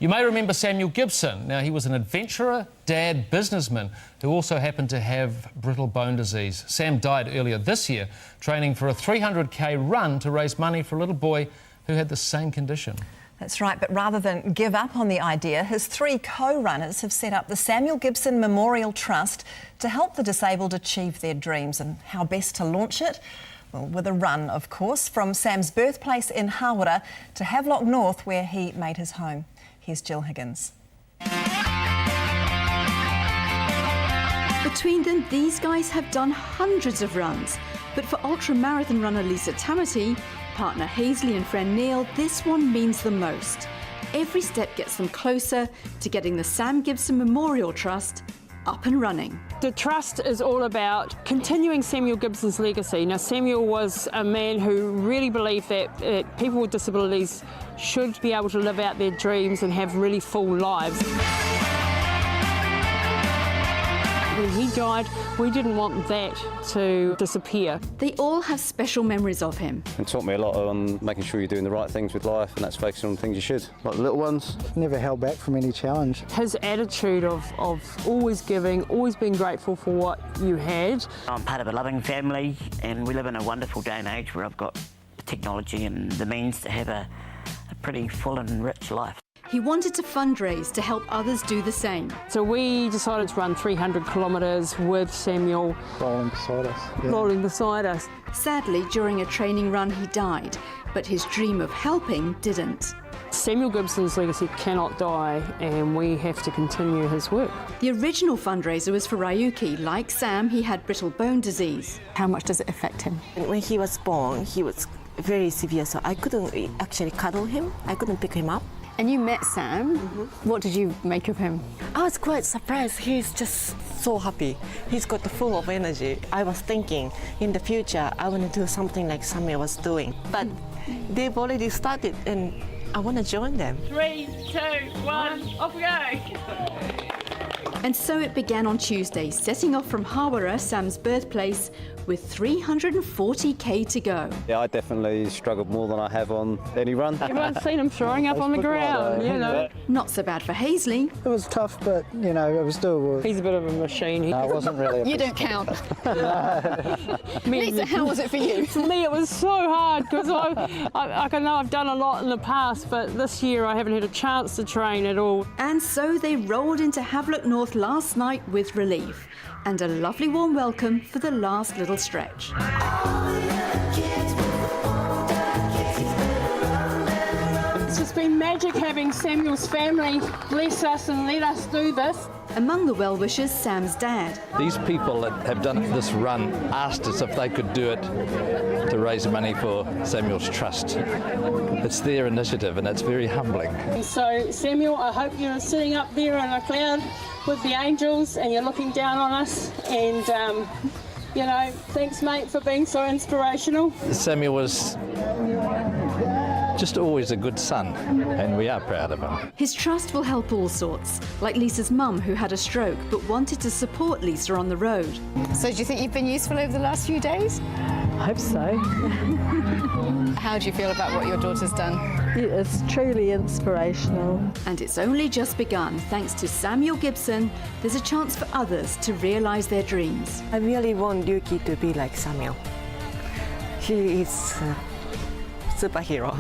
You may remember Samuel Gibson. Now, he was an adventurer, dad, businessman who also happened to have brittle bone disease. Sam died earlier this year, training for a 300k run to raise money for a little boy who had the same condition. That's right, but rather than give up on the idea, his three co-runners have set up the Samuel Gibson Memorial Trust to help the disabled achieve their dreams. And how best to launch it? Well, with a run, of course, from Sam's birthplace in Hawera to Havelock North, where he made his home. Here's Jill Higgins. Between them, these guys have done hundreds of runs. But for ultra-marathon runner Lisa Tamati, partner Haisley and friend Neil, this one means the most. Every step gets them closer to getting the Sam Gibson Memorial Trust up and running. The Trust is all about continuing Samuel Gibson's legacy. Now, Samuel was a man who really believed that people with disabilities should be able to live out their dreams and have really full lives. When he died, we didn't want that to disappear. They all have special memories of him. It taught me a lot on making sure you're doing the right things with life, and that's focusing on things you should, like the little ones. Never held back from any challenge. His attitude of always giving, always being grateful for what you had. I'm part of a loving family, and we live in a wonderful day and age where I've got the technology and the means to have a pretty full and rich life. He wanted to fundraise to help others do the same. So we decided to run 300 kilometres with Samuel Rolling beside us. Yeah. rolling beside us. Sadly, during a training run, he died, but his dream of helping didn't. Samuel Gibson's legacy cannot die, and we have to continue his work. The original fundraiser was for Ryuki. Like Sam, he had brittle bone disease. How much does it affect him? When he was born, he was very severe, so I couldn't actually cuddle him. I couldn't pick him up. And you met Sam. What did you make of him? I was quite surprised. He's just so happy. He's got full of energy. I was thinking in the future I want to do something like Samuel was doing. But they've already started and I want to join them. 3, 2, 1, off we go! And so it began on Tuesday, setting off from Hawera, Sam's birthplace, with 340k to go. Yeah, I definitely struggled more than I have on any run. Everyone's seen him throwing up on the ground, you know. Not so bad for Haisley. It was tough, but, you know, it was doable. He's a bit of a machine. No, it wasn't really. You don't count. Me, Lisa, how was it for you? For me, it was so hard because I know I've done a lot in the past, but this year I haven't had a chance to train at all. And so they rolled into Havelock North last night with relief and a lovely warm welcome for the last little stretch. It's just been magic having Samuel's family bless us and let us do this. Among the well-wishers, Sam's dad. These people that have done this run asked us if they could do it to raise money for Samuel's Trust. It's their initiative and it's very humbling. And so, Samuel, I hope you're sitting up there in a cloud with the angels and you're looking down on us. And, you know, thanks, mate, for being so inspirational. Samuel was just always a good son, and we are proud of him. His trust will help all sorts, like Lisa's mum, who had a stroke but wanted to support Lisa on the road. So do you think you've been useful over the last few days? I hope so. How do you feel about what your daughter's done? It's truly inspirational. And it's only just begun. Thanks to Samuel Gibson, there's a chance for others to realise their dreams. I really want Yuki to be like Samuel. He is a superhero.